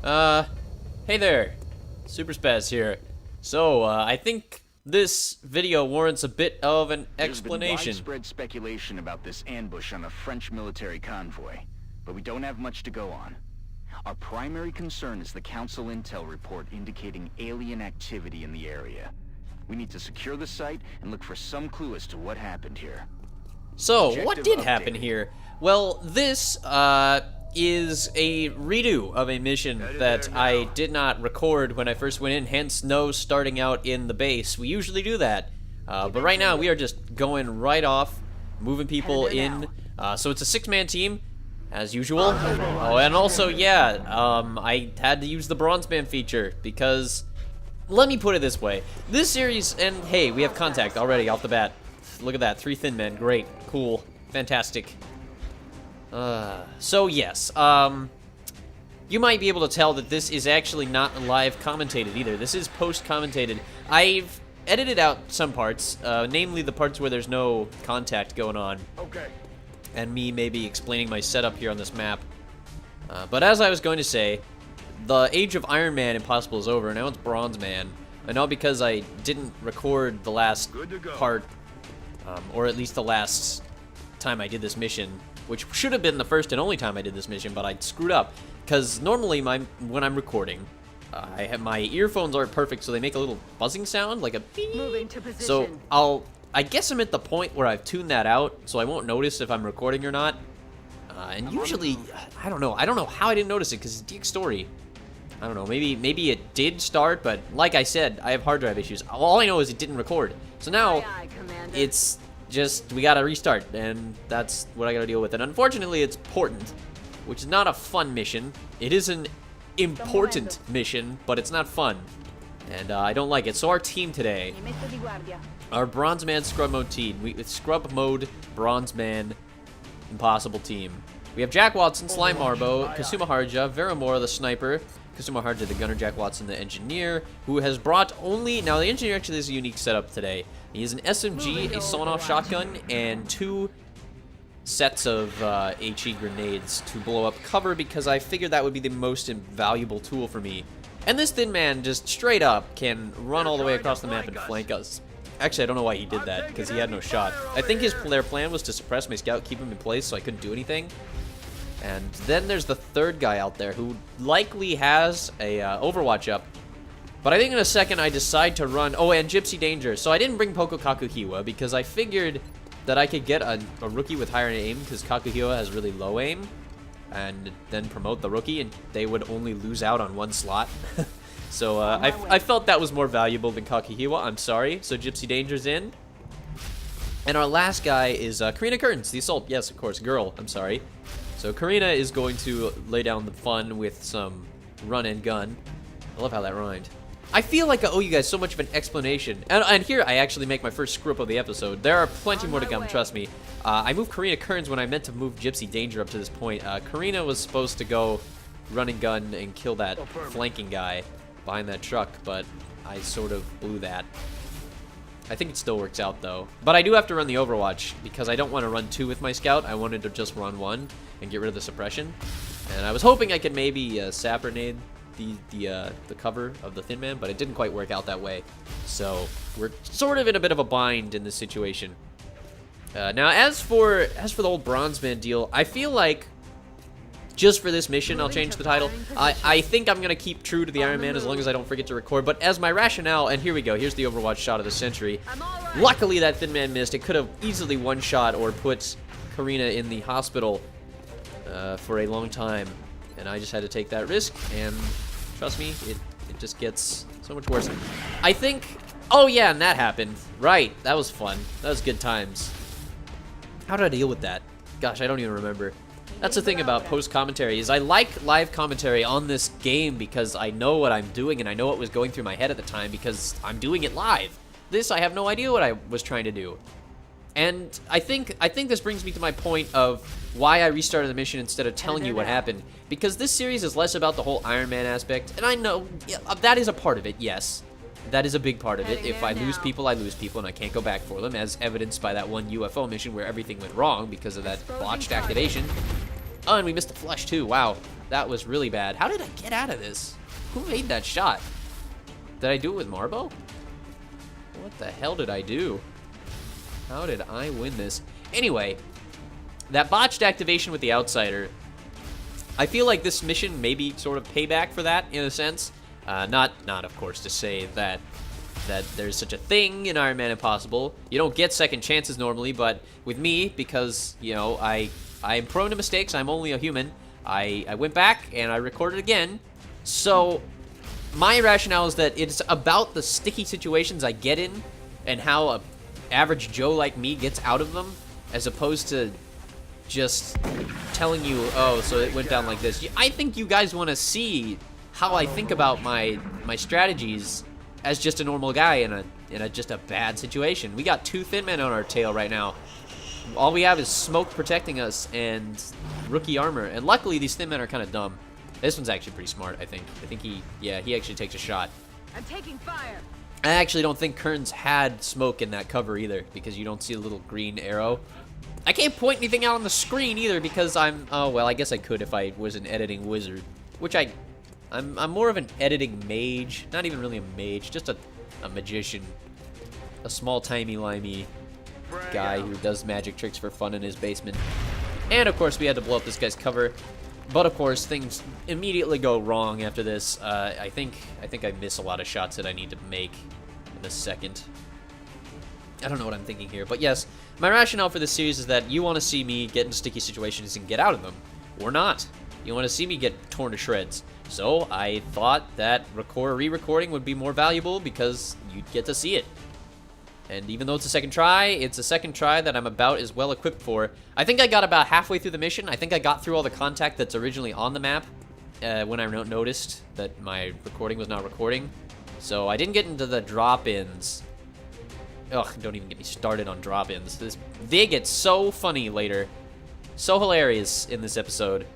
Hey there, Sooperspazz here. So, I think this video warrants a bit of an explanation. There's been widespread speculation about this ambush on a French military convoy, but we don't have much to go on. Our primary concern is the Council Intel report indicating alien activity in the area. We need to secure the site and look for some clue as to what happened here. So, what did happen here? Well, this, is a redo of a mission that I did not record when I first went in, hence no starting out in the base. We usually do that, but right now we are just going right off, moving people in. So it's a 6-man team, as usual. Oh, and also, yeah, I had to use the Bronzeman feature because, let me put it this way, this series, and hey, we have contact already off the bat. Look at that, 3 thin men, great, cool, fantastic. So yes, you might be able to tell that this is actually not live commentated either. This is post-commentated. I've edited out some parts, namely the parts where there's no contact going on. Okay. And me maybe explaining my setup here on this map. But as I was going to say, the age of Ironman Impossible is over, now it's Bronzeman. And all because I didn't record the last part, or at least the last time I did this mission, which should have been the first and only time I did this mission, but I screwed up. Because normally, when I'm recording, I have my earphones aren't perfect, so they make a little buzzing sound, like a beep. Moving to position. So I guess I'm at the point where I've tuned that out, so I won't notice if I'm recording or not. And usually, I don't know how I didn't notice it, because it's DX story. I don't know, maybe it did start, but like I said, I have hard drive issues. All I know is it didn't record. So now, it's just, we gotta restart, and that's what I gotta deal with. And unfortunately, it's Portent, which is not a fun mission. It is an important mission, but it's not fun. And I don't like it. So our team today, our Bronzeman Scrubmode team, Scrubmode Bronzeman Impossible team. We have Jack Watson, Slime Marbo, Kasuma Harja, Veramora the sniper, Kasuma Harja the gunner, Jack Watson the engineer, who has brought only, now the engineer actually has a unique setup today. He has an SMG, a sawn-off shotgun, and 2 sets of HE grenades to blow up cover because I figured that would be the most invaluable tool for me. And this thin man just straight up can run all the way across the map and flank us. Actually, I don't know why he did that, because he had no shot. I think their plan was to suppress my scout, keep him in place so I couldn't do anything. And then there's the third guy out there who likely has a Overwatch up. But I think in a second I decide to run... Oh, and Gypsy Danger. So I didn't bring Poko Kakuhiwa because I figured that I could get a rookie with higher aim because Kakuhiwa has really low aim. And then promote the rookie and they would only lose out on 1 slot. So I felt that was more valuable than Kakuhiwa. I'm sorry. So Gypsy Danger's in. And our last guy is Karina Curtains, the assault. Yes, of course, girl. I'm sorry. So Karina is going to lay down the fun with some run and gun. I love how that rhymed. I feel like I owe you guys so much of an explanation. And here I actually make my first screw up of the episode. There are plenty more to come, trust me. I moved Karina Kearns when I meant to move Gypsy Danger up to this point. Karina was supposed to go run and gun and kill that flanking guy behind that truck, but I sort of blew that. I think it still works out though. But I do have to run the Overwatch because I don't want to run 2 with my scout. I wanted to just run 1 and get rid of the suppression. And I was hoping I could maybe sapper nade the cover of the thin man, but it didn't quite work out that way. So we're sort of in a bit of a bind in this situation. Now as for the whole Bronzeman deal, I feel like just for this mission, I'll change the title. I think I'm gonna keep true to the Iron Man as long as I don't forget to record. But as my rationale, and here we go, here's the Overwatch shot of the century. Luckily that thin man missed. It could have easily one-shot or put Karina in the hospital for a long time. And I just had to take that risk, and trust me, it just gets so much worse. I think, oh yeah, and that happened. Right, that was fun. That was good times. How did I deal with that? Gosh, I don't even remember. That's the thing about post-commentary, is I like live commentary on this game because I know what I'm doing, and I know what was going through my head at the time because I'm doing it live. This, I have no idea what I was trying to do. And I think this brings me to my point of why I restarted the mission instead of telling you what happened. Because this series is less about the whole Iron Man aspect, and I know that is a part of it, yes. That is a big part of it. If I lose people, I lose people, and I can't go back for them, as evidenced by that one UFO mission where everything went wrong because of that botched activation. Oh, and we missed the flush, too. Wow. That was really bad. How did I get out of this? Who made that shot? Did I do it with Marbo? What the hell did I do? How did I win this? Anyway, that botched activation with the Outsider, I feel like this mission may be sort of payback for that, in a sense. Not of course, to say that there's such a thing in Ironman Impossible. You don't get second chances normally, but with me, because, you know, I'm prone to mistakes, I'm only a human, I went back and I recorded again. So my rationale is that it's about the sticky situations I get in and how a average Joe like me gets out of them, as opposed to just telling you, oh, so it went down like this. I think you guys want to see how I think about my strategies as just a normal guy in a just a bad situation. We got 2 thin men on our tail right now. All we have is smoke protecting us and rookie armor. And luckily, these thin men are kind of dumb. This one's actually pretty smart, I think. I think he actually takes a shot. I'm taking fire. I actually don't think Kearns had smoke in that cover either, because you don't see a little green arrow. I can't point anything out on the screen either because oh, well, I guess I could if I was an editing wizard, which I'm more of an editing mage. Not even really a mage, just a magician. A small, timey-limey guy who does magic tricks for fun in his basement. And, of course, we had to blow up this guy's cover. But, of course, things immediately go wrong after this. I think I miss a lot of shots that I need to make in a second. I don't know what I'm thinking here. But, yes, my rationale for this series is that you want to see me get into sticky situations and get out of them. Or not. You want to see me get torn to shreds. So I thought that re-recording would be more valuable because you'd get to see it. And even though it's a second try that I'm about as well equipped for. I think I got about halfway through the mission. I think I got through all the contact that's originally on the map when I noticed that my recording was not recording. So I didn't get into the drop-ins. Ugh, don't even get me started on drop-ins. They get so funny later. So hilarious in this episode.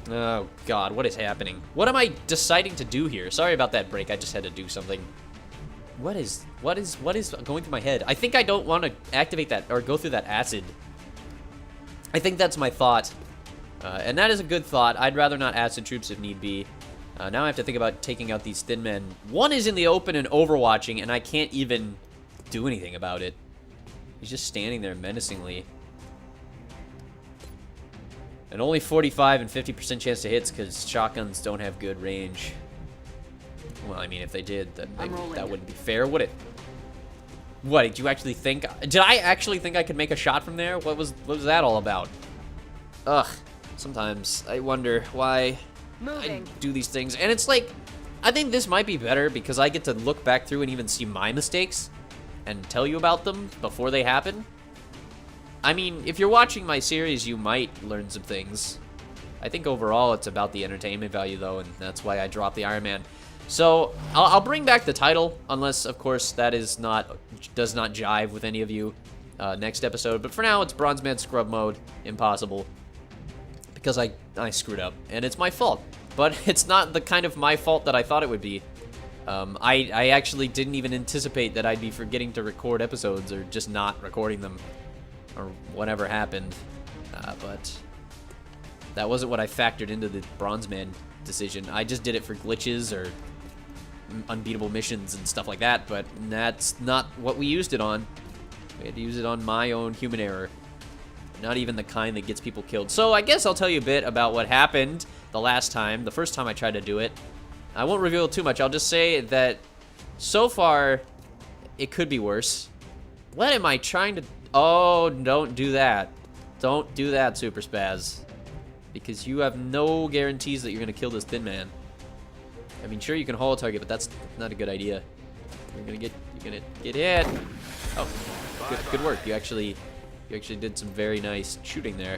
Oh, God, what is happening? What am I deciding to do here? Sorry about that break. I just had to do something. What is going through my head? I think I don't want to activate that or go through that acid. I think that's my thought. And that is a good thought. I'd rather not acid troops if need be. Now I have to think about taking out these thin men. One is in the open and overwatching, and I can't even do anything about it. He's just standing there menacingly. And only 45 and 50% chance to hits because shotguns don't have good range. Well, I mean, if they did, that wouldn't be fair, would it? What, did you actually think? Did I actually think I could make a shot from there? What was that all about? Ugh. Sometimes I wonder why I do these things. And it's like, I think this might be better because I get to look back through and even see my mistakes and tell you about them before they happen. I mean, if you're watching my series, you might learn some things. I think overall it's about the entertainment value, though, and that's why I dropped the Iron Man. So, I'll bring back the title, unless, of course, that does not jive with any of you next episode. But for now, it's Bronzeman Scrubmode Impossible, because I screwed up, and it's my fault. But it's not the kind of my fault that I thought it would be. I actually didn't even anticipate that I'd be forgetting to record episodes, or just not recording them. Or whatever happened, but that wasn't what I factored into the Bronzeman decision. I just did it for glitches or unbeatable missions and stuff like that, but that's not what we used it on. We had to use it on my own human error. Not even the kind that gets people killed. So I guess I'll tell you a bit about what happened the first time I tried to do it. I won't reveal too much. I'll just say that so far, it could be worse. What am I trying to... Oh, don't do that. Don't do that, Sooperspazz. Because you have no guarantees that you're going to kill this thin man. I mean, sure, you can haul a target, but that's not a good idea. You're gonna get hit. Oh, good work. You actually did some very nice shooting there.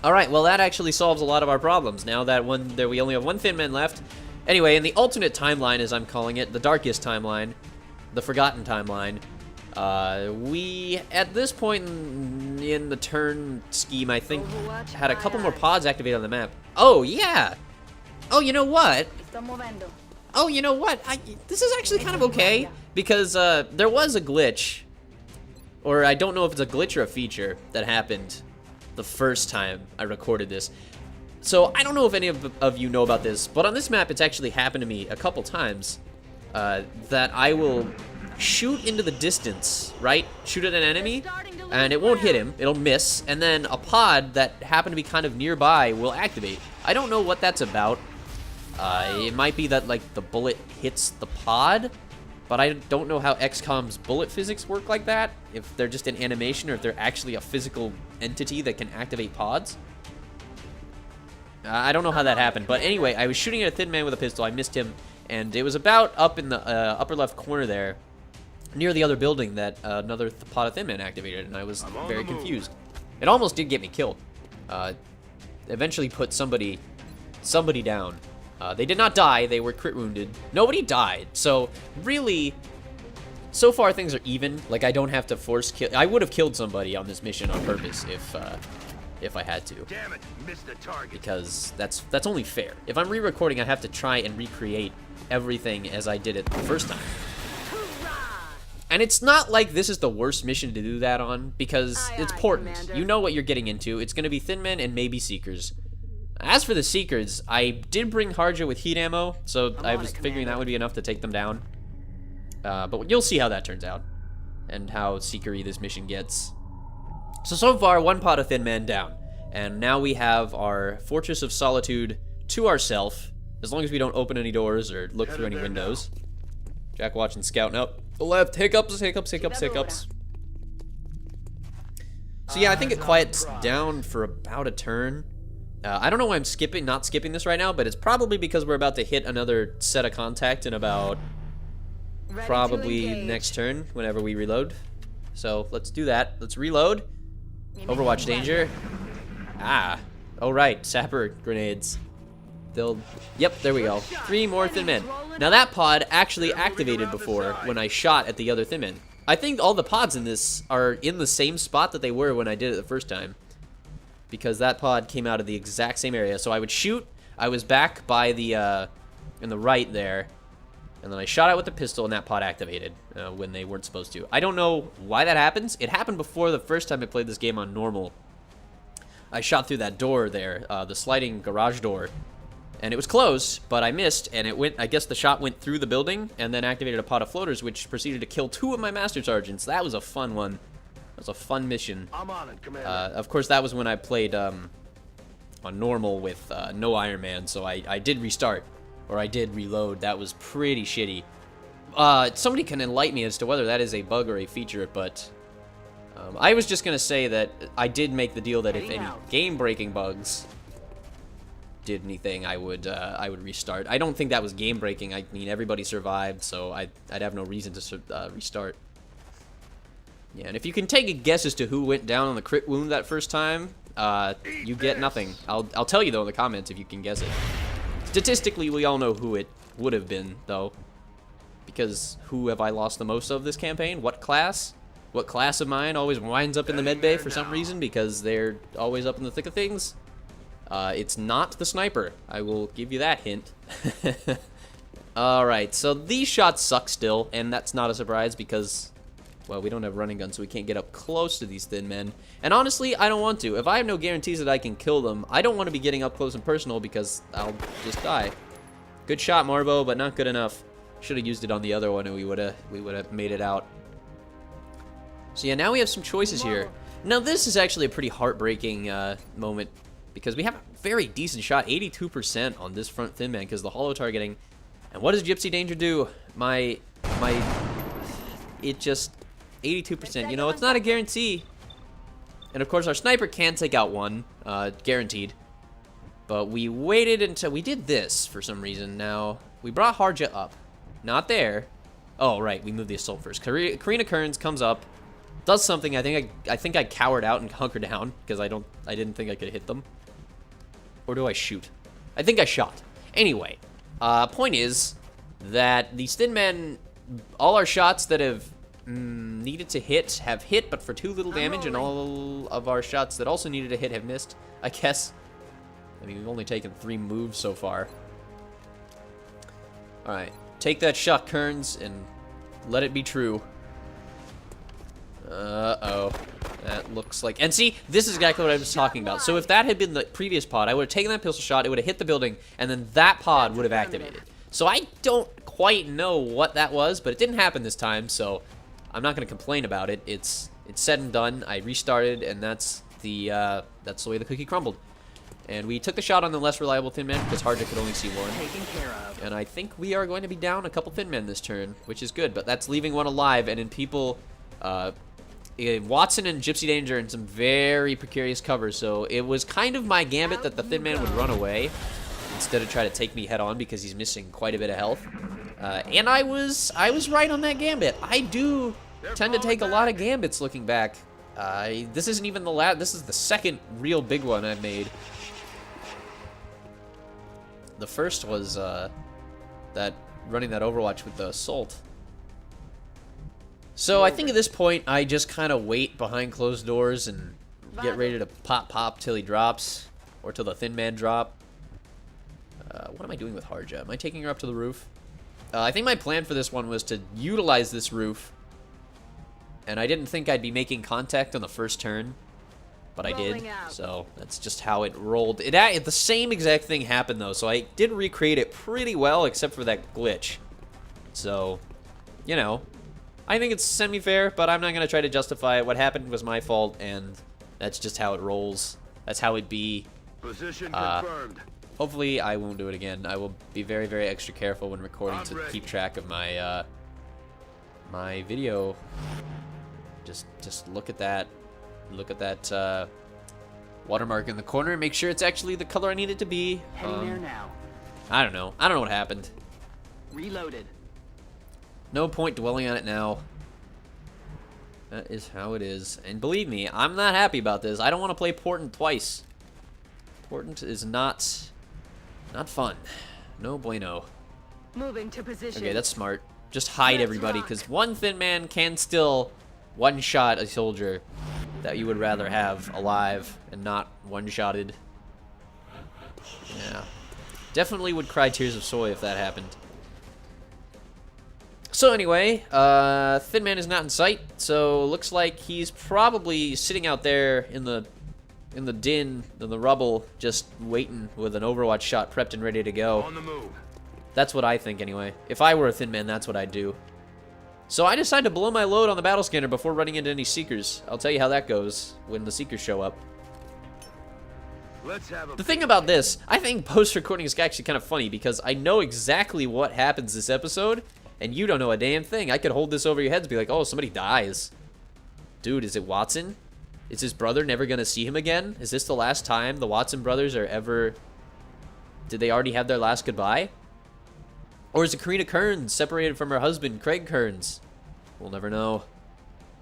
All right, well, that actually solves a lot of our problems. Now that we only have 1 thin man left. Anyway, in the alternate timeline, as I'm calling it, the darkest timeline, the forgotten timeline, we, at this point in the turn scheme, I think, had a couple more pods activated on the map. Oh, yeah! Oh, you know what? Oh, you know what? This is actually kind of okay, because there was a glitch Or I don't know if it's a glitch or a feature that happened the first time I recorded this. So I don't know if any of you know about this, but on this map it's actually happened to me a couple times that I will shoot into the distance, right? Shoot at an enemy, and it won't hit him, it'll miss, and then a pod that happened to be kind of nearby will activate. I don't know what that's about. It might be that, like, the bullet hits the pod, but I don't know how Xcom's bullet physics work like that, if they're just an animation or if they're actually a physical entity that can activate pods. I don't know how that happened, but anyway, I was shooting at a thin man with a pistol, I missed him, and it was about up in the upper left corner there, near the other building, that another pod of thin man activated, and I was very confused. It almost did get me killed. Eventually put somebody down. They did not die, they were crit wounded. Nobody died, so really, so far things are even. Like, I don't have to force kill. I would have killed somebody on this mission on purpose if I had to. Damn it, missed the target. Because that's only fair. If I'm re-recording, I have to try and recreate everything as I did it the first time. And it's not like this is the worst mission to do that on, because it's Portent. Commander. You know what you're getting into. It's going to be thin men and maybe seekers. As for the seekers, I did bring Harja with heat ammo, so I was figuring that would be enough to take them down. But you'll see how that turns out, and how seekery this mission gets. So far, one pod of thin men down, and now we have our Fortress of Solitude to ourselves, as long as we don't open any doors or look through any windows. Jack watching scouting up the left. Hiccups, hiccups, hiccups, hiccups. So yeah, I think it quiets down for about a turn. I don't know why I'm not skipping this right now, but it's probably because we're about to hit another set of contact in about probably next turn, whenever we reload. So let's do that. Let's reload. Overwatch danger. Oh right, sapper grenades. Yep, there we go. 3 more thin men. Now that pod actually activated before when I shot at the other thin men. I think all the pods in this are in the same spot that they were when I did it the first time, because that pod came out of the exact same area. So I would shoot, I was back by the, in the right there, and then I shot out with the pistol and that pod activated when they weren't supposed to. I don't know why that happens. It happened before the first time I played this game on normal. I shot through that door there, the sliding garage door, and it was closed, but I missed, and it went, I guess the shot went through the building and then activated a pod of floaters, which proceeded to kill 2 of my master sergeants. That was a fun one. That was a fun mission. I'm on it, Commander. Of course, that was when I played on normal with no Iron Man, so I did restart, or I did reload. That was pretty shitty. Somebody can enlighten me as to whether that is a bug or a feature, but I was just going to say that I did make the deal that if any game-breaking bugs did anything, I would restart. I don't think that was game-breaking. I mean, everybody survived, so I'd have no reason to restart. Yeah, and if you can take a guess as to who went down on the crit wound that first time, you get nothing. I'll tell you, though, in the comments if you can guess it. Statistically, we all know who it would have been, though. Because who have I lost the most of this campaign? What class? What class of mine always winds up in the med bay for some reason? Because they're always up in the thick of things? It's not the sniper. I will give you that hint. Alright, so these shots suck still, and that's not a surprise because, well, we don't have running guns, so we can't get up close to these thin men. And honestly, I don't want to. If I have no guarantees that I can kill them, I don't want to be getting up close and personal because I'll just die. Good shot, Marbo, but not good enough. Should have used it on the other one and we would have made it out. So yeah, now we have some choices here. Now this is actually a pretty heartbreaking moment because we have a very decent shot, 82% on this front thin man because the holo targeting. And what does Gypsy Danger do? It just 82%. You know, it's not a guarantee. And of course, our sniper can take out one, guaranteed. But we waited until we did this for some reason. Now we brought Harja up, not there. Oh right, we moved the assault first. Karina Kearns comes up, does something. I think I cowered out and hunkered down because I didn't think I could hit them. Or do I shoot? I think I shot. Anyway, point is that these thin men, all our shots that have needed to hit have hit, but for 2 little damage, and all of our shots that also needed to hit have missed, I guess. I mean, we've only taken 3 moves so far. Alright, take that shot, Kearns, and let it be true. Uh-oh. That looks like... And see, this is exactly what I was talking about. So if that had been the previous pod, I would have taken that pistol shot, it would have hit the building, and then that pod would have activated. So I don't quite know what that was, but it didn't happen this time, so I'm not going to complain about it. It's said and done. I restarted, and that's the way the cookie crumbled. And we took the shot on the less reliable Thin Man because Harja could only see one. Taken care of. And I think we are going to be down a couple Thin Men this turn, which is good, but that's leaving one alive, and in people... Watson and Gypsy Danger in some very precarious cover, so it was kind of my gambit that the Thin Man would run away instead of try to take me head on because he's missing quite a bit of health. And I was right on that gambit. I do tend to take a lot of gambits looking back. This isn't even the last. This is the second real big one I've made. The first was that running that Overwatch with the Assault. So I think at this point, I just kind of wait behind closed doors and get ready to pop till he drops, or till the Thin Man drop. What am I doing with Harja? Am I taking her up to the roof? I think my plan for this one was to utilize this roof, and I didn't think I'd be making contact on the first turn, but I did, so that's just how it rolled. The same exact thing happened, though, so I did recreate it pretty well, except for that glitch. So, you know... I think it's semi-fair, but I'm not going to try to justify it. What happened was my fault, and that's just how it rolls. That's how it be. Position confirmed. Hopefully, I won't do it again. I will be very, very extra careful when recording to keep track of my my video. Just look at that. Look at that watermark in the corner. Make sure it's actually the color I need it to be. Heading there now. I don't know. I don't know what happened. Reloaded. No point dwelling on it now. That is how it is. And believe me, I'm not happy about this. I don't want to play Portent twice. Portent is not fun. No bueno. Moving to position. Okay, that's smart. Just hide everybody, because one Thin Man can still one-shot a soldier that you would rather have alive and not one-shotted. Yeah. Definitely would cry tears of soy if that happened. So anyway, Thin Man is not in sight, so looks like he's probably sitting out there in the din, in the rubble, just waiting with an Overwatch shot prepped and ready to go. On the move. That's what I think anyway. If I were a Thin Man, that's what I'd do. So I decided to blow my load on the battle scanner before running into any Seekers. I'll tell you how that goes when the Seekers show up. Let's have a The thing about this, I think post-recording is actually kind of funny because I know exactly what happens this episode, and you don't know a damn thing. I could hold this over your heads and be like, oh, somebody dies. Dude, is it Watson? Is his brother never going to see him again? Is this the last time the Watson brothers are ever... Did they already have their last goodbye? Or is it Karina Kearns separated from her husband, Craig Kearns? We'll never know.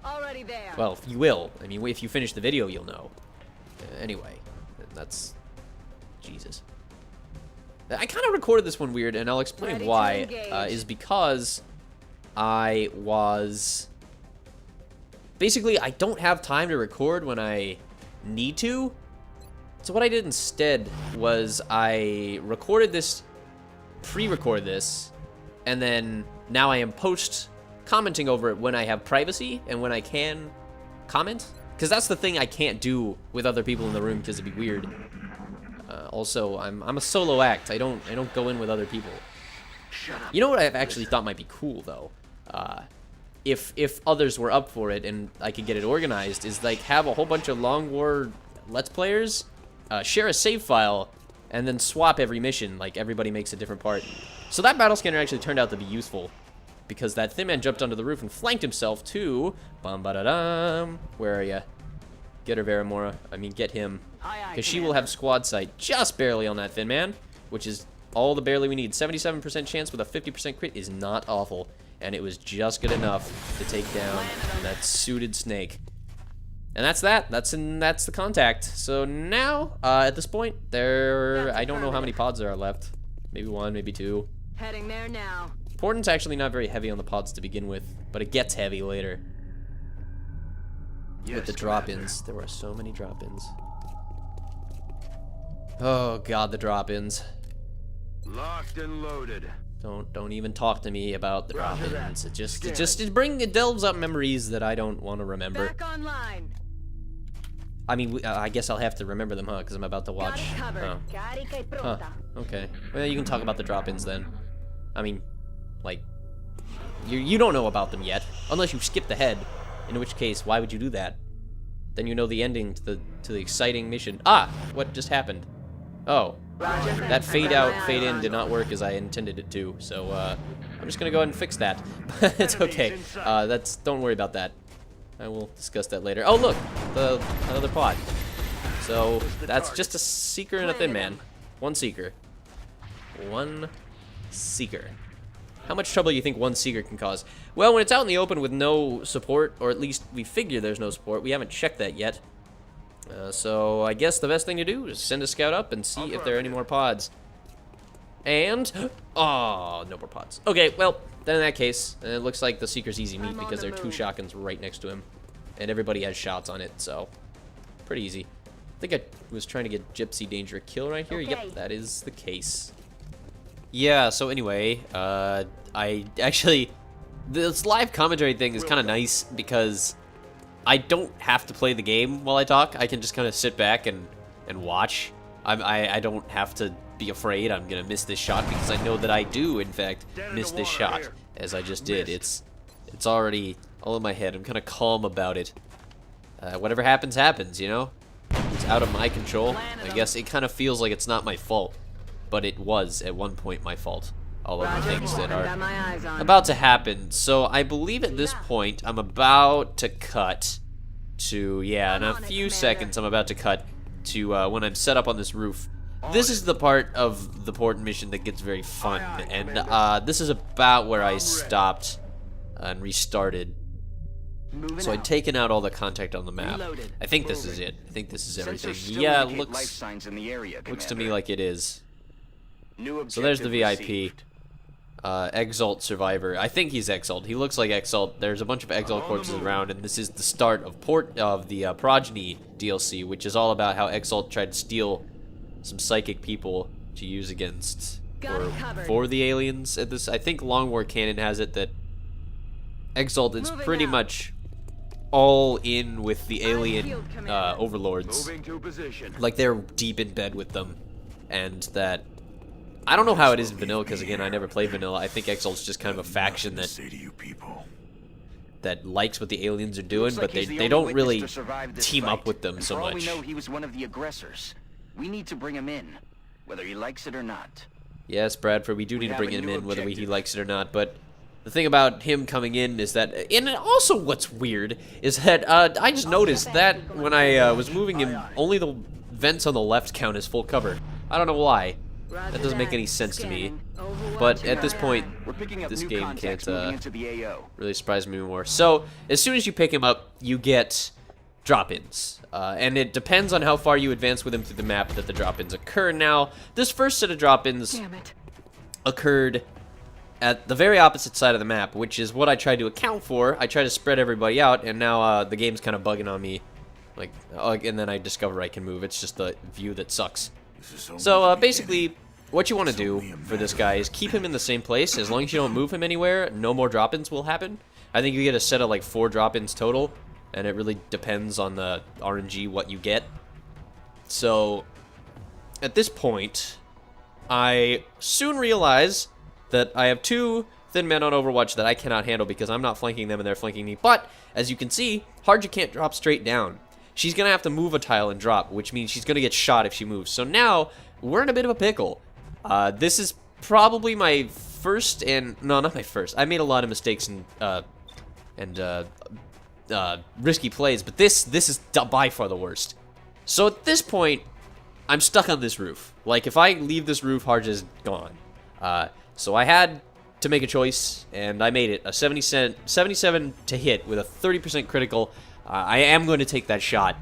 Already there. Well, you will. I mean, if you finish the video, you'll know. Anyway, that's... Jesus. I kind of recorded this one weird, and I'll explain Ready to why. engage. Is because I was... Basically, I don't have time to record when I need to. So what I did instead was I recorded this, pre-recorded this, and then now I am post-commenting over it when I have privacy and when I can comment. Because that's the thing I can't do with other people in the room because it'd be weird. Also, I'm a solo act. I don't go in with other people. You know what I've actually thought might be cool though, if others were up for it and I could get it organized, is like have a whole bunch of Long War Let's Players share a save file and then swap every mission. Like everybody makes a different part. So that battle scanner actually turned out to be useful because that Thin Man jumped onto the roof and flanked himself to bum ba da dum. Where are ya? Get her, Varamora. I mean, get him. Because she will have squad sight just barely on that Thin Man, which is all the barely we need. 77% chance with a 50% crit is not awful. And it was just good enough to take down that suited snake. And that's that. That's the contact. So now, at this point, I don't know how many pods there are left. Maybe one, maybe two. Heading there now. Portent's actually not very heavy on the pods to begin with, but it gets heavy later. With the drop-ins. There were so many drop-ins. Oh god, the drop-ins. Locked and loaded. Don't even talk to me about the Roger drop-ins. that. It delves up memories that I don't want to remember. Back online. I mean, I guess I'll have to remember them, huh? Because I'm about to Got watch. it covered. Oh. Carica e Huh. pronta. Okay. Well, you can talk about the drop-ins then. I mean, like, you don't know about them yet, unless you skipped ahead. In which case, why would you do that? Then you know the ending to the exciting mission. Ah, what just happened? Oh, Roger. that fade out, fade in on. did not work as I intended it to. So I'm just gonna go ahead and fix that. It's okay. Don't worry about that. I will discuss that later. Oh look, another pod. So that's just a seeker and a thin man. One seeker. One seeker. How much trouble do you think one seeker can cause? Well, when it's out in the open with no support, or at least we figure there's no support, we haven't checked that yet. So I guess the best thing to do is send a scout up and see if there are any more pods. And, oh, no more pods. Okay, well, then in that case, it looks like the seeker's easy meat because there are two shotguns right next to him. And everybody has shots on it, so pretty easy. I think I was trying to get Gypsy Danger a kill right here. Okay. Yep, that is the case. Yeah, so anyway, I actually, this live commentary thing is kind of nice because I don't have to play the game while I talk. I can just kind of sit back and watch. I don't have to be afraid I'm gonna miss this shot because I know that I do, in fact, miss this shot, as I just did. It's already all in my head. I'm kind of calm about it. Whatever happens, happens, you know? It's out of my control. I guess it kind of feels like it's not my fault, but it was at one point my fault. All of the things that are Got my eyes on. about to happen. So I believe at this point I'm about to cut to, yeah, in a few seconds I'm about to cut to when I'm set up on this roof. This is the part of the Portent mission that gets very fun, and this is about where I stopped and restarted. So I'd taken out all the contact on the map. I think this is it. I think this is everything. Yeah, it life signs in the area, looks to me Commander. like it is. New So there's the objective VIP. received. Exalt survivor. I think he's Exalt. He looks like Exalt. There's a bunch of Exalt corpses around, and this is the start of the Progeny DLC, which is all about how Exalt tried to steal some psychic people to use against or for the aliens. At this, I think Long War Canon has it that Exalt is pretty much all in with the alien overlords. Moving to position. Like they're deep in bed with them, and that I don't know how it is in vanilla because again I never played vanilla. I think Exalt's just kind of a faction that likes what the aliens are doing, Looks but like he's the they only don't witness really to survive this team fight. up with them And so for all much. we know, he was one of the aggressors. We need to bring him in, whether he likes it or not. Yes, Bradford, we do need to have bring a him new in whether he objective. likes it or not, but the thing about him coming in is that, and also what's weird is that I just noticed that when I was moving him, only the vents on the left count as full cover. I don't know why. That doesn't make any sense to me. But at this point, We're picking up this new game contacts can't moving into the AO. really surprise me more. So, as soon as you pick him up, you get drop-ins. And it depends on how far you advance with him through the map that the drop-ins occur. Now, this first set of drop-ins Damn it. occurred at the very opposite side of the map, which is what I tried to account for. I tried to spread everybody out, and now the game's kind of bugging on me. And then I discover I can move. It's just the view that sucks. So basically, what you want to do for this guy is keep him in the same place. As long as you don't move him anywhere, no more drop-ins will happen. I think you get a set of like 4 drop-ins total, and it really depends on the RNG what you get. So at this point, I soon realize that I have 2 thin men on Overwatch that I cannot handle because I'm not flanking them and they're flanking me. But as you can see, Harja can't drop straight down. She's going to have to move a tile and drop, which means she's going to get shot if she moves. So now, we're in a bit of a pickle. This is probably my first and... No, not my first. I made a lot of mistakes and risky plays, but this is by far the worst. So at this point, I'm stuck on this roof. Like, if I leave this roof, Harja's gone. So I had to make a choice, and I made it. A 77 to hit with a 30% critical. I am going to take that shot.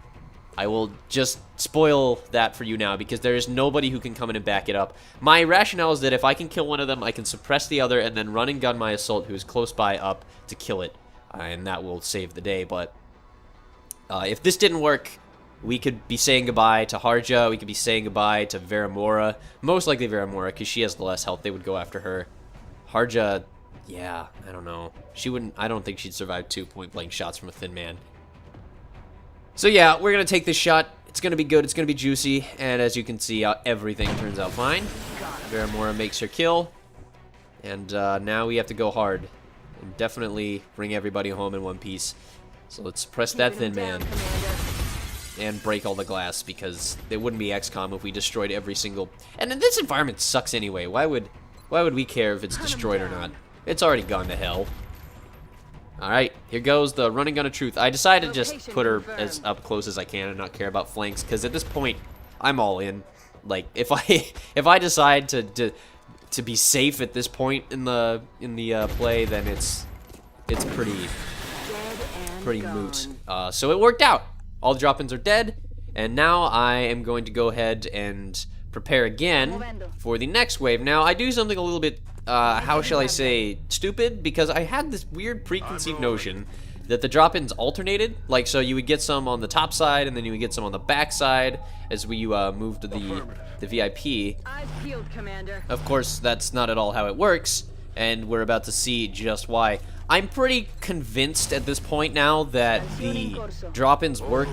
I will just spoil that for you now because there is nobody who can come in and back it up. My rationale is that if I can kill one of them, I can suppress the other and then run and gun my assault who is close by up to kill it. And that will save the day. But if this didn't work, We could be saying goodbye to Harja. We could be saying goodbye to Veramora. Most likely Veramora, because she has the less health. They would go after her. Harja, yeah, I don't know. She wouldn't, I don't think she'd survive 2 point-blank shots from a thin man. So yeah, we're going to take this shot. It's going to be good. It's going to be juicy. And as you can see, everything turns out fine. Veramora makes her kill. And now we have to go hard. And definitely bring everybody home in one piece. So let's press that thin man. And break all the glass, because it wouldn't be XCOM if we destroyed every single... And then this environment sucks anyway. Why would we care if it's destroyed or not? It's already gone to hell. Alright, here goes the running gun of truth. I decided to just put her as up close as I can and not care about flanks, because at this point, I'm all in. Like, if I decide to be safe at this point in the play, then it's pretty moot. So it worked out. All the drop-ins are dead, and now I am going to go ahead and prepare again for the next wave. Now, I do something a little bit, how shall I say, stupid, because I had this weird preconceived notion that the drop-ins alternated. Like, so you would get some on the top side, and then you would get some on the back side as we moved to the VIP. Eyes peeled, Commander. Of course, that's not at all how it works, and we're about to see just why. I'm pretty convinced at this point now that the drop-ins work.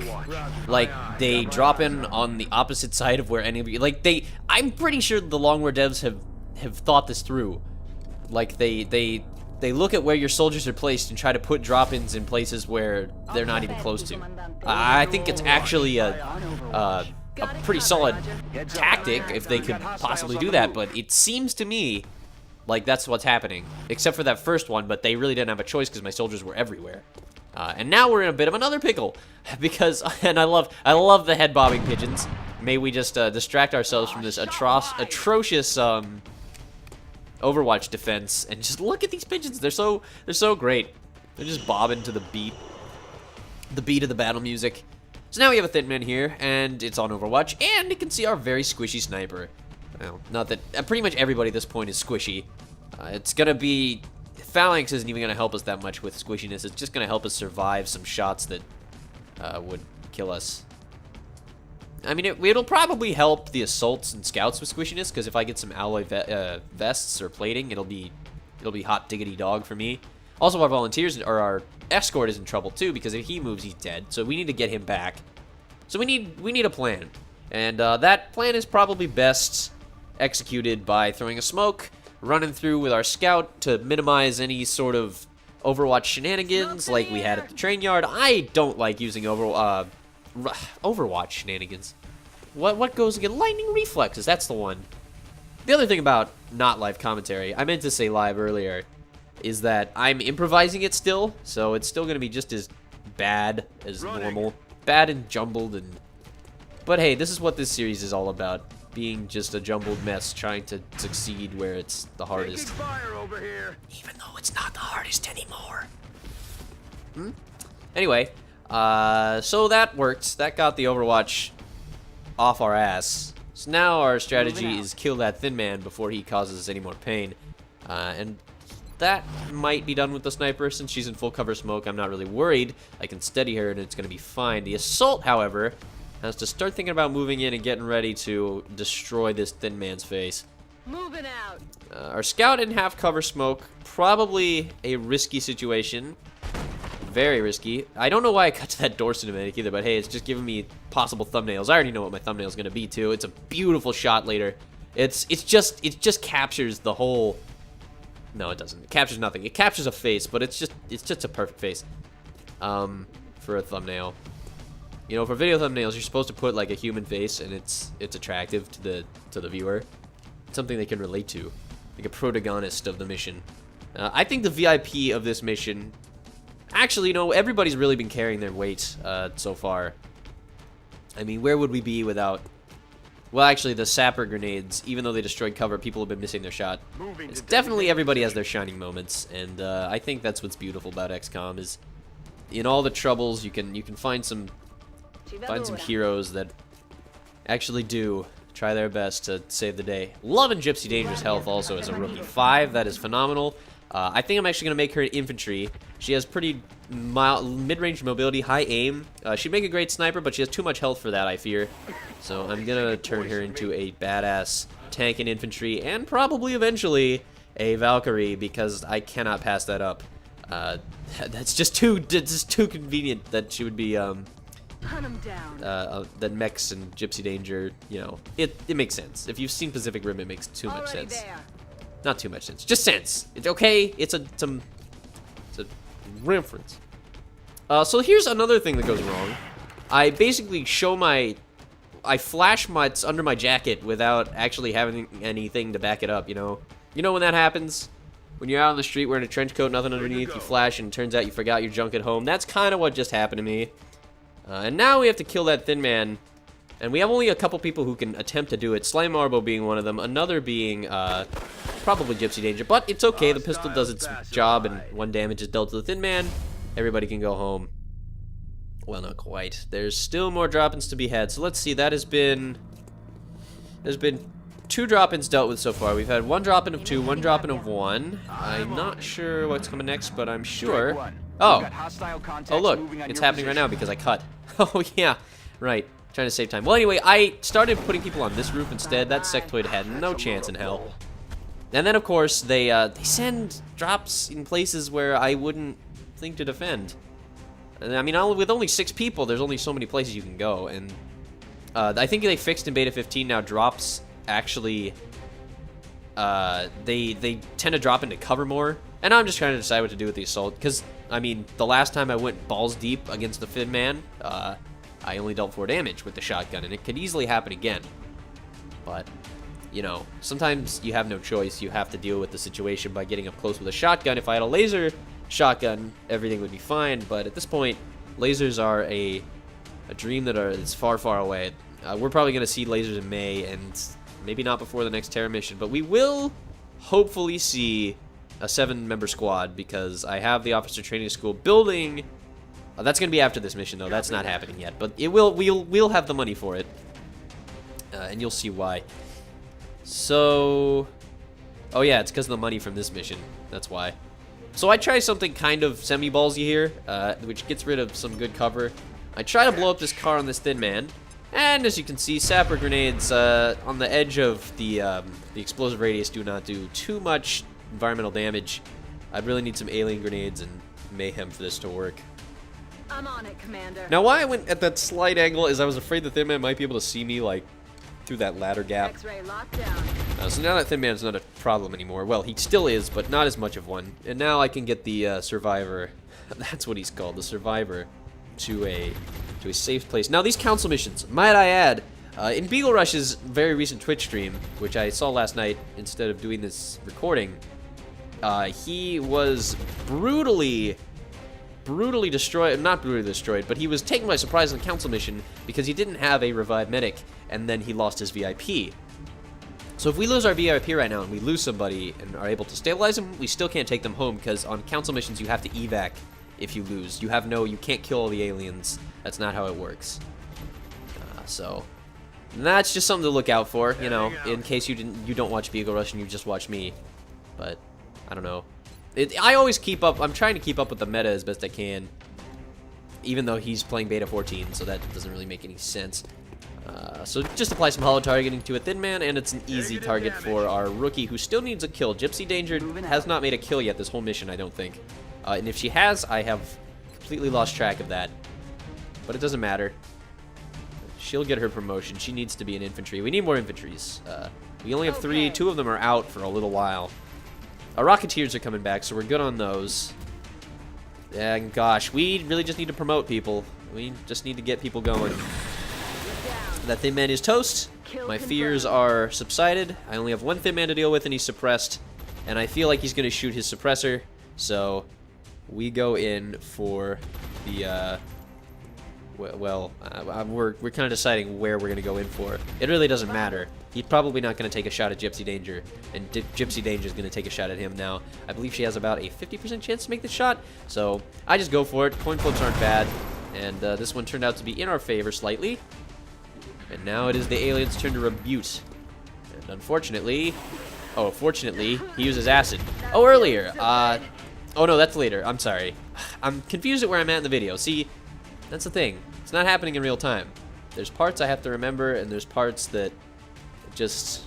Like, they drop in on the opposite side of where any of you... Like, I'm pretty sure the Long War devs have thought this through. Like, they look at where your soldiers are placed and try to put drop-ins in places where they're not even close to. I think it's actually a pretty solid tactic if they could possibly do that, but it seems to me like that's what's happening, except for that first one, but they really didn't have a choice because my soldiers were everywhere. And now we're in a bit of another pickle, because, and I love the head bobbing pigeons. May we just distract ourselves from this atrocious Overwatch defense, and just look at these pigeons. They're so great. They're just bobbing to the beat of the battle music. So now we have a thin man here, and it's on Overwatch, and you can see our very squishy sniper. Well, not that pretty much everybody at this point is squishy. It's gonna be Phalanx isn't even gonna help us that much with squishiness. It's just gonna help us survive some shots that would kill us. I mean, it'll probably help the assaults and scouts with squishiness, because if I get some alloy vests or plating, it'll be hot diggity dog for me. Also, our volunteers or our escort is in trouble too, because if he moves, he's dead. So we need to get him back. So we need a plan, and that plan is probably best executed by throwing a smoke, running through with our scout to minimize any sort of Overwatch shenanigans like we had at the train yard. I don't like using Overwatch shenanigans. What goes again? Lightning reflexes, that's the one. The other thing about not live commentary, I meant to say live earlier, is that I'm improvising it still, so it's still going to be just as bad as normal. Bad and jumbled, but hey, this is what this series is all about. Being just a jumbled mess, trying to succeed where it's the hardest. Fire over here. Even though it's not the hardest anymore. Anyway, so that worked. That got the Overwatch off our ass. So now our strategy is kill that thin man before he causes us any more pain. And that might be done with the sniper. Since she's in full cover smoke, I'm not really worried. I can steady her and it's going to be fine. The assault, however, has to start thinking about moving in and getting ready to destroy this thin man's face. Moving out. Our scout in half cover smoke, probably a risky situation. Very risky. I don't know why I cut to that door cinematic either, but hey, it's just giving me possible thumbnails. I already know what my thumbnail is going to be too. It's a beautiful shot later. It just captures the whole. No, it doesn't. It captures nothing. It captures a face, but it's just a perfect face. For a thumbnail. You know, for video thumbnails, you're supposed to put like a human face, and it's attractive to the viewer. It's something they can relate to, like a protagonist of the mission. I think the VIP of this mission, actually, you know, everybody's really been carrying their weight so far. I mean, where would we be without? Well, actually, the sapper grenades, even though they destroyed cover, people have been missing their shot. It's definitely everybody has their shining moments, and I think that's what's beautiful about XCOM is, in all the troubles, you can find some heroes that actually do try their best to save the day. Loving Gypsy Dangerous health also as a rookie. 5, that is phenomenal. I think I'm actually going to make her an infantry. She has pretty mild, mid-range mobility, high aim. She'd make a great sniper, but she has too much health for that, I fear. So I'm going to turn her into a badass tank and infantry, and probably eventually a Valkyrie, because I cannot pass that up. That's just too convenient that she would be, Hunt 'em down. that Mechs and Gypsy Danger, you know, it makes sense. If you've seen Pacific Rim, it makes too much Already sense. there. Not too much sense, just sense. It's okay. It's a reference. So here's another thing that goes wrong. I basically I flash what's under my jacket without actually having anything to back it up. You know when that happens. When you're out on the street wearing a trench coat, nothing underneath, you flash, and it turns out you forgot your junk at home. That's kind of what just happened to me. And now we have to kill that thin man. And we have only a couple people who can attempt to do it. Slime Marble being one of them. Another being probably Gypsy Danger. But it's okay. The pistol does its job, and 1 damage is dealt to the thin man. Everybody can go home. Well, not quite. There's still more drop-ins to be had. So let's see. That has been... There's been 2 drop-ins dealt with so far. We've had 1 drop-in of 2, 1 drop-in of 1. I'm not sure what's coming next, but I'm sure... Oh! Oh, look. It's happening right now because I cut. Oh, yeah. Right. Trying to save time. Well, anyway, I started putting people on this roof instead. That sectoid had no chance in hell. And then, of course, they send drops in places where I wouldn't think to defend. And, I mean, with only 6 people, there's only so many places you can go. And I think they fixed in Beta 15 now drops actually... they tend to drop into cover more. And I'm just trying to decide what to do with the assault. Because, I mean, the last time I went balls deep against the Thin Man... I only dealt 4 damage with the shotgun, and it could easily happen again. But, you know, sometimes you have no choice. You have to deal with the situation by getting up close with a shotgun. If I had a laser shotgun, everything would be fine. But at this point, lasers are a dream that's far, far away. We're probably going to see lasers in May, and maybe not before the next Terra mission. But we will hopefully see a 7-member squad, because I have the officer training school building... that's going to be after this mission, though. That's not happening yet. But it will. We'll have the money for it. And you'll see why. So... Oh, yeah, it's because of the money from this mission. That's why. So I try something kind of semi-ballsy here, which gets rid of some good cover. I try to blow up this car on this thin man. And as you can see, sapper grenades on the edge of the explosive radius do not do too much environmental damage. I'd really need some alien grenades and mayhem for this to work. I'm on it, Commander. Now, why I went at that slight angle is I was afraid the Thin Man might be able to see me, like, through that ladder gap. X-ray lockdown. So now that Thin Man's not a problem anymore. Well, he still is, but not as much of one. And now I can get the Survivor, that's what he's called, the Survivor, to a safe place. Now, these council missions, might I add, in Beagle Rush's very recent Twitch stream, which I saw last night instead of doing this recording, he was brutally destroyed, not brutally destroyed, but he was taken by surprise on the council mission because he didn't have a revived medic, and then he lost his VIP. So if we lose our VIP right now and we lose somebody and are able to stabilize them, we still can't take them home, because on council missions you have to evac if you lose. You can't kill all the aliens. That's not how it works. So that's just something to look out for, you know, in case you don't watch Beagle Rush and you just watch me. But I don't know. I always keep up. I'm trying to keep up with the meta as best I can, even though he's playing Beta 14, so that doesn't really make any sense. So just apply some hollow targeting to a thin man, and it's an easy target for our rookie, who still needs a kill. Gypsy Danger has not made a kill yet this whole mission, I don't think. And if she has, I have completely lost track of that. But it doesn't matter. She'll get her promotion. She needs to be an infantry. We need more infantries. We only have 3. 2 of them are out for a little while. Our Rocketeers are coming back, so we're good on those. And gosh, we really just need to promote people. We just need to get people going. That Thin Man is toast. My fears are subsided. I only have 1 Thin Man to deal with, and he's suppressed. And I feel like he's going to shoot his suppressor. So we go in for the... we're kind of deciding where we're going to go in for. It really doesn't matter. He's probably not going to take a shot at Gypsy Danger, and Gypsy Danger is going to take a shot at him now. I believe she has about a 50% chance to make the shot, so I just go for it. Coin flips aren't bad, and this one turned out to be in our favor slightly. And now it is the aliens' turn to rebuke. And unfortunately, Oh, fortunately, he uses acid. Oh, earlier. Oh no, that's later. I'm sorry. I'm confused at where I'm at in the video. See, that's the thing. It's not happening in real time. There's parts I have to remember, and there's parts that just...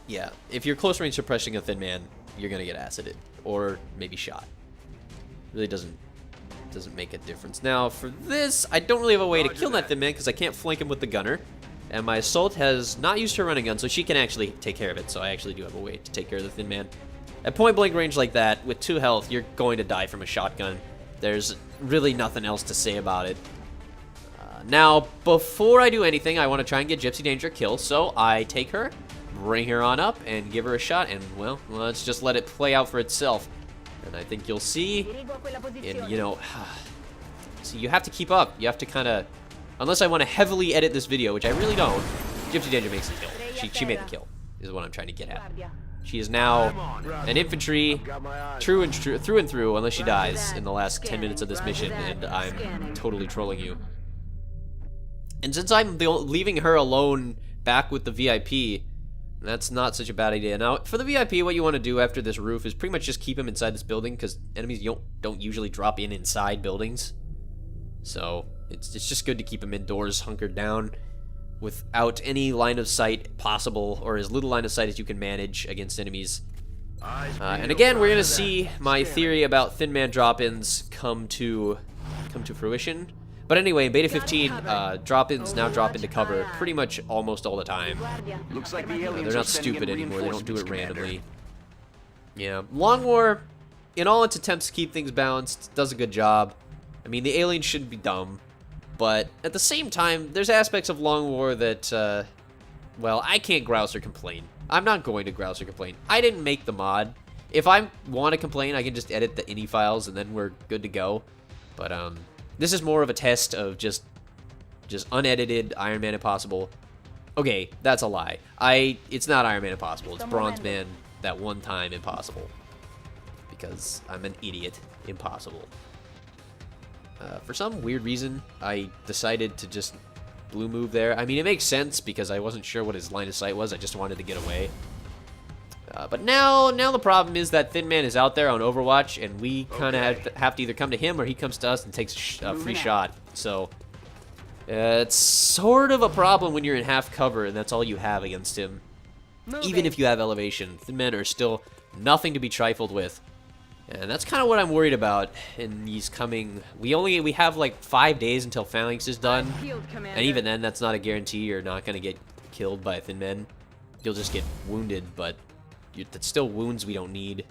Yeah, if you're close range suppressing a Thin Man, you're gonna get acided. Or maybe shot. Really doesn't make a difference. Now, for this, I don't really have a way to kill that Thin Man because I can't flank him with the gunner. And my Assault has not used her running gun, so she can actually take care of it. So I actually do have a way to take care of the Thin Man. At point blank range like that, with 2 health, you're going to die from a shotgun. There's really nothing else to say about it. Now, before I do anything, I want to try and get Gypsy Danger a kill. So I take her, bring her on up, and give her a shot. And, well, let's just let it play out for itself. And I think you'll see, and, you know, see, you have to keep up. You have to kind of... Unless I want to heavily edit this video, which I really don't, Gypsy Danger makes the kill. She made the kill, is what I'm trying to get at. She is now an infantry through and through, unless she dies in the last 10 minutes of this mission, and I'm totally trolling you. And since I'm leaving her alone back with the VIP, that's not such a bad idea. Now, for the VIP, what you want to do after this roof is pretty much just keep him inside this building, because enemies don't usually drop in inside buildings. So... It's just good to keep him indoors, hunkered down, without any line of sight possible, or as little line of sight as you can manage against enemies. And again, we're gonna see my theory about Thin Man drop-ins come to fruition. But anyway, in Beta 15, drop-ins now drop into cover pretty much almost all the time. Looks like the aliens They're not stupid anymore. They don't do it randomly. Yeah, Long War, in all its attempts to keep things balanced, does a good job. I mean, the aliens shouldn't be dumb. But at the same time, there's aspects of Long War that, well, I can't grouse or complain. I'm not going to grouse or complain. I didn't make the mod. If I want to complain, I can just edit the ini files and then we're good to go. But this is more of a test of just unedited Ironman Impossible. Okay, that's a lie. It's not Ironman Impossible. It's Bronzeman, that one time Impossible. Because I'm an idiot. Impossible. For some weird reason, I decided to just blue move there. I mean, it makes sense because I wasn't sure what his line of sight was. I just wanted to get away. But now the problem is that Thin Man is out there on Overwatch, and we kind of have to either come to him or he comes to us and takes a free shot. So it's sort of a problem when you're in half cover and that's all you have against him. Even if you have elevation, Thin Men are still nothing to be trifled with. And that's kind of what I'm worried about in these coming... We have like 5 days until Phalanx is done. And even then, that's not a guarantee you're not going to get killed by Thin Men. You'll just get wounded, but that's still wounds we don't need.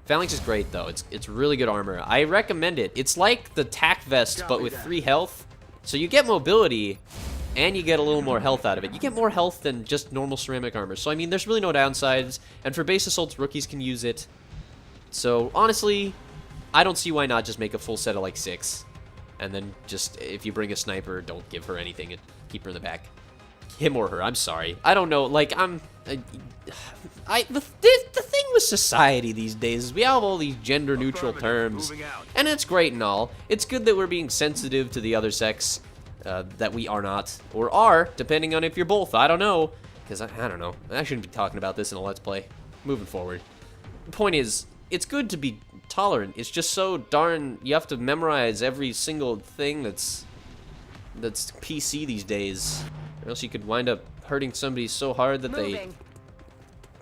Phalanx is great, though. It's really good armor. I recommend it. It's like the tac vest, but with 3 health. So you get mobility, and you get a little more health out of it. You get more health than just normal ceramic armor. So, I mean, there's really no downsides. And for base assaults, rookies can use it. So, honestly, I don't see why not just make a full set of, like, 6. And then just, if you bring a sniper, don't give her anything and keep her in the back. Him or her, I'm sorry. I don't know, like, the thing with society these days is we have all these gender-neutral terms. And it's great and all. It's good that we're being sensitive to the other sex that we are not. Or are, depending on if you're both. I don't know. Because, I don't know. I shouldn't be talking about this in a Let's Play. Moving forward. The point is... It's good to be tolerant. It's just so darn... You have to memorize every single thing that's PC these days. Or else you could wind up hurting somebody so hard that they...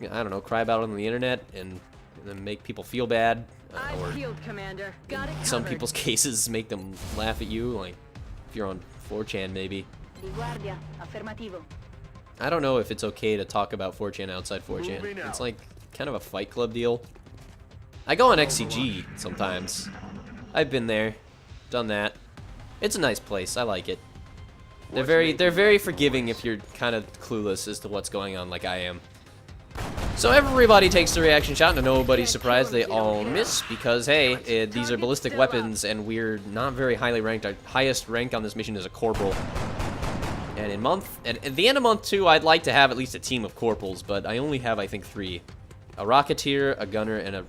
I don't know, cry about it on the internet and then make people feel bad. Or in some people's cases, make them laugh at you. Like, if you're on 4chan, maybe. I don't know if it's okay to talk about 4chan outside 4chan. It's like kind of a Fight Club deal. I go on XCG sometimes. I've been there, done that. It's a nice place. I like it. They're very forgiving if you're kind of clueless as to what's going on, like I am. So everybody takes the reaction shot, and nobody's surprised they all miss because hey, these are ballistic weapons, and we're not very highly ranked. Our highest rank on this mission is a corporal. And at the end of month 2, I'd like to have at least a team of corporals, but I only have I think 3: a rocketeer, a gunner, and a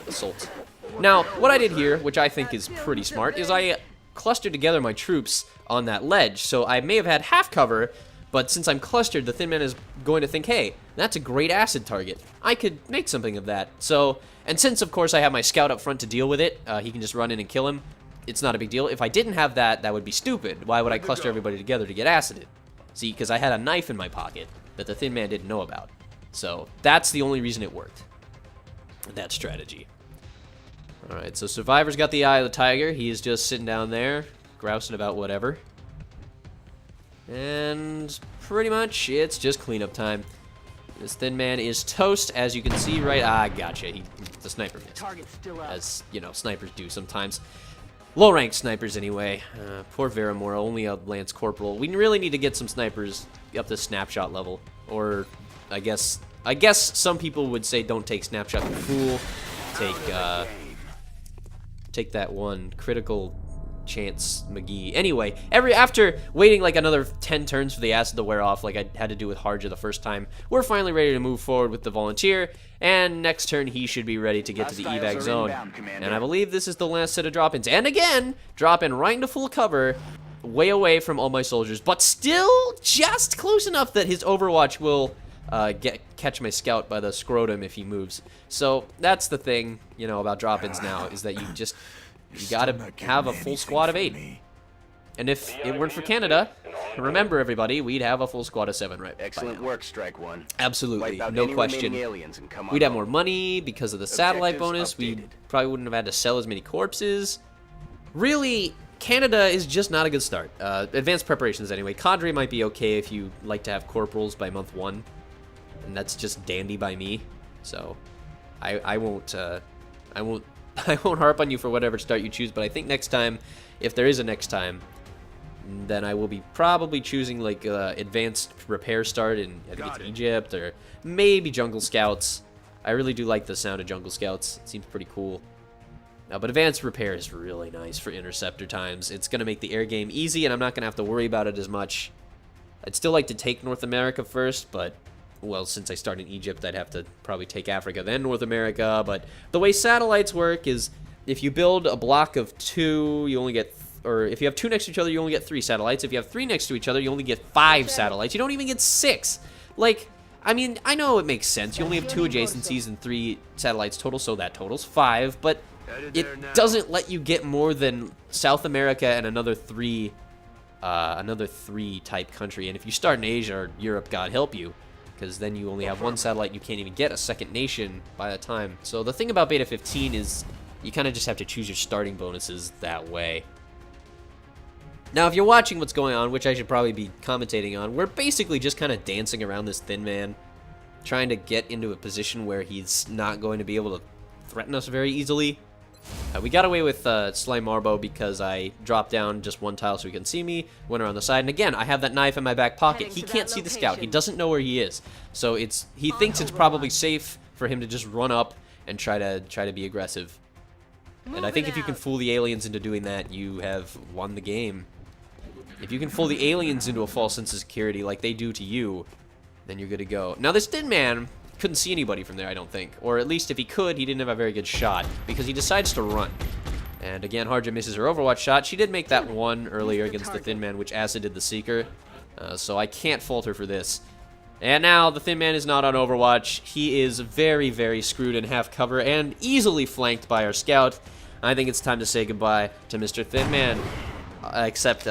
assault. Now, what I did here, which I think is pretty smart, is I clustered together my troops on that ledge. So I may have had half cover, but since I'm clustered, the Thin Man is going to think, hey, That's a great acid target. I could make something of that. So, and since, of course, I have my scout up front to deal with it, he can just run in and kill him. It's not a big deal. If I didn't have that, that would be stupid. Why would I cluster everybody together to get acided? See, because I had a knife in my pocket that the Thin Man didn't know about. So, that's the only reason it worked. That strategy. Alright, so Survivor's got the eye of the tiger. He is just sitting down there, grousing about whatever. And pretty much, it's just cleanup time. This Thin Man is toast, as you can see, right? Ah, gotcha. The sniper missed. Target's still up. As, you know, snipers do sometimes. Low-ranked snipers, anyway. Poor Veramore, only a Lance Corporal. We really need to get some snipers up to snapshot level. Or, I guess some people would say don't take snapshot, you fool. Take that one critical chance McGee. Anyway, after waiting like another 10 turns for the acid to wear off, like I had to do with Harja the first time, we're finally ready to move forward with the volunteer, and next turn he should be ready to get to the evac zone. And I believe this is the last set of drop-ins. And again, drop-in right into full cover, way away from all my soldiers, but still just close enough that his Overwatch will catch my scout by the scrotum if he moves. So that's the thing, you know, about drop-ins now, is that you gotta have a full squad of 8. And if it weren't for Canada, remember everybody, we'd have a full squad of 7 right by Excellent now. work, Strike One. Absolutely, no question. We'd have more money because of the satellite bonus. We probably wouldn't have had to sell as many corpses. Really, Canada is just not a good start. Advanced preparations anyway. Cadre might be okay if you like to have corporals by month 1. And that's just dandy by me. So I won't harp on you for whatever start you choose, but I think next time, if there is a next time, then I will be probably choosing like advanced repair start in, I think it's Egypt, or maybe Jungle Scouts. I really do like the sound of Jungle Scouts. It seems pretty cool. But advanced repair is really nice for interceptor times. It's going to make the air game easy, and I'm not going to have to worry about it as much. I'd still like to take North America first, but well, since I start in Egypt, I'd have to probably take Africa, then North America. But the way satellites work is if you build a block of 2, you only get, or if you have 2 next to each other, you only get 3 satellites. If you have 3 next to each other, you only get 5 satellites. You don't even get 6. Like, I mean, I know it makes sense. You only have 2 adjacencies and 3 satellites total, so that totals 5. But it doesn't let you get more than South America and another 3 type country. And if you start in Asia or Europe, God help you, because then you only have 1 satellite. You can't even get a second nation by that time. So the thing about Beta 15 is you kind of just have to choose your starting bonuses that way. Now, if you're watching what's going on, which I should probably be commentating on, we're basically just kind of dancing around this Thin Man, trying to get into a position where he's not going to be able to threaten us very easily. We got away with Slime Marbo because I dropped down just 1 tile so he can see me, went around the side, and again, I have that knife in my back pocket. He can't see the scout. He doesn't know where he is. So he thinks it's probably safe for him to just run up and try to be aggressive. And I think if you can fool the aliens into doing that, you have won the game. If you can fool the aliens into a false sense of security like they do to you, then you're good to go. Now, this Thin Man couldn't see anybody from there, I don't think. Or at least if he could, he didn't have a very good shot, because he decides to run. And again, Harja misses her Overwatch shot. She did make that one earlier against the Thin Man, which acided the Seeker. So I can't fault her for this. And now the Thin Man is not on Overwatch. He is very, very screwed in half cover and easily flanked by our scout. I think it's time to say goodbye to Mr. Thin Man. Except,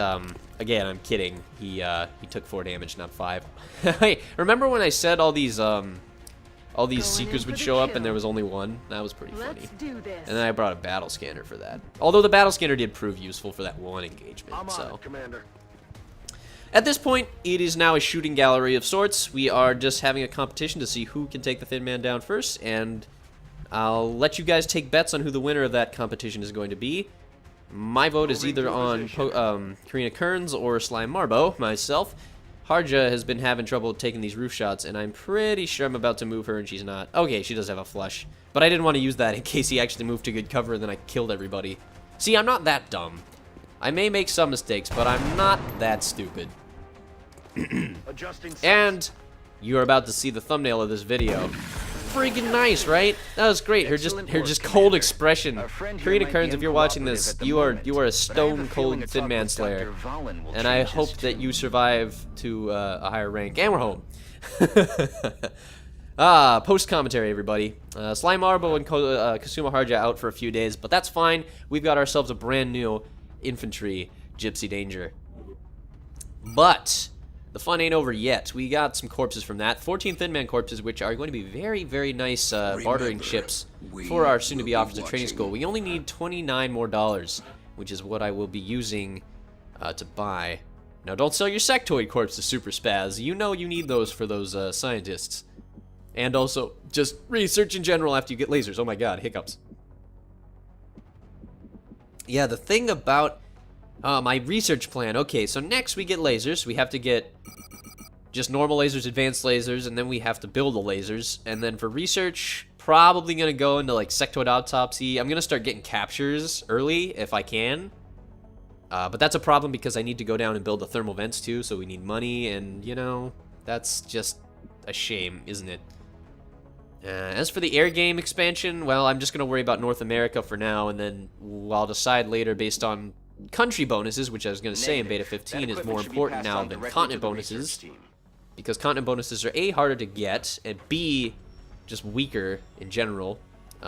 again, I'm kidding. He took 4 damage, not 5. Hey, remember when I said all these Seekers would show up and there was only 1? That was pretty funny. And then I brought a battle scanner for that. Although the battle scanner did prove useful for that 1 engagement. So Commander. at this point, it is now a shooting gallery of sorts. We are just having a competition to see who can take the Thin Man down first, and I'll let you guys take bets on who the winner of that competition is going to be. My vote is either on Karina Kearns or Slime Marbo, myself. Harja has been having trouble taking these roof shots, and I'm pretty sure I'm about to move her, and she's not. Okay, she does have a flush. But I didn't want to use that in case he actually moved to good cover, and then I killed everybody. See, I'm not that dumb. I may make some mistakes, but I'm not that stupid. And you are about to see the thumbnail of this video. Freaking nice, right? That was great. Her just cold expression. Karina Kearns, if you're watching this, you are a stone cold Thin Man Slayer, and I hope that you survive to a higher rank. And we're home. Post commentary, everybody. Slime Marbo and Kasuma Harja out for a few days, but that's fine. We've got ourselves a brand new infantry Gypsy Danger. But the fun ain't over yet. We got some corpses from that. 14 Thin Man corpses, which are going to be very, very nice bartering chips for our soon-to-be officer training school. We only need $29 more, which is what I will be using to buy. Now, don't sell your sectoid corpse to Sooperspazz. You know you need those for those scientists. And also, just research in general after you get lasers. Oh my god, hiccups. Yeah, the thing about my research plan. Okay, so next we get lasers. We have to get just normal lasers, advanced lasers, and then we have to build the lasers. And then for research, probably going to go into like sectoid autopsy. I'm going to start getting captures early if I can. But that's a problem because I need to go down and build the thermal vents too, so we need money, and, you know, that's just a shame, isn't it? As for the air game expansion, well, I'm just going to worry about North America for now, and then I'll decide later based on country bonuses, which I was going to say in Beta 15 is more important now than continent bonuses, because continent bonuses are A, harder to get, and B, just weaker in general.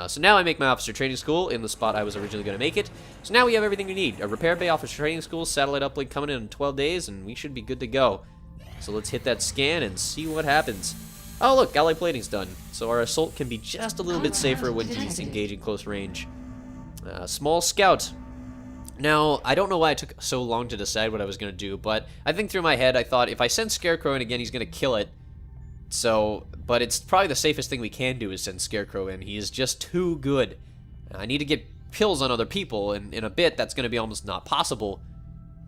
So now I make my officer training school in the spot I was originally going to make it. So now we have everything we need. A repair bay officer training school, satellite uplink coming in 12 days, and we should be good to go. So let's hit that scan and see what happens. Oh look, ally plating's done. So our assault can be just a little bit safer when he's engaging close range. Small scout. Now, I don't know why it took so long to decide what I was going to do, but I think through my head I thought if I send Scarecrow in again, he's going to kill it. So, but it's probably the safest thing we can do is send Scarecrow in. He is just too good. I need to get kills on other people, and in a bit that's going to be almost not possible.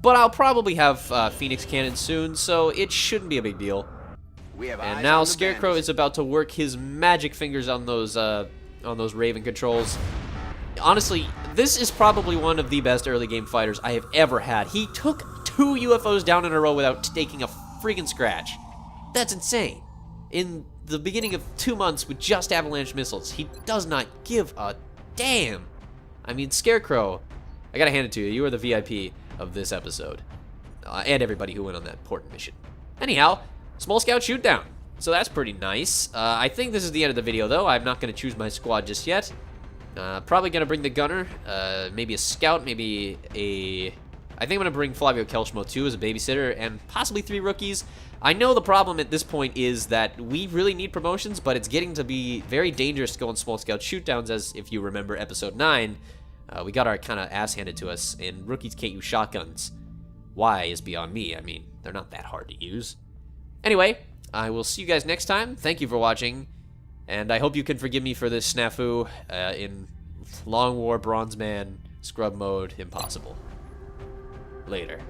But I'll probably have Phoenix Cannon soon, so it shouldn't be a big deal. And now Scarecrow is about to work his magic fingers on those Raven controls. Honestly, this is probably one of the best early game fighters I have ever had. He took 2 UFOs down in a row without taking a freaking scratch. That's insane. In the beginning of 2 months with just avalanche missiles, he does not give a damn. I mean, Scarecrow, I gotta hand it to you. You are the VIP of this episode. And everybody who went on that Portent mission. Anyhow, small scout shoot down. So that's pretty nice. I think this is the end of the video, though. I'm not going to choose my squad just yet. Probably going to bring the gunner, maybe a scout, maybe a... I think I'm going to bring Flavio Kelshmo, too, as a babysitter, and possibly 3 rookies. I know the problem at this point is that we really need promotions, but it's getting to be very dangerous to go on small scout shootdowns, as if you remember episode 9, we got our kind of ass handed to us, and rookies can't use shotguns. Why is beyond me. I mean, they're not that hard to use. Anyway, I will see you guys next time. Thank you for watching, and I hope you can forgive me for this snafu in Long War Bronzeman Scrubmode Impossible. Later.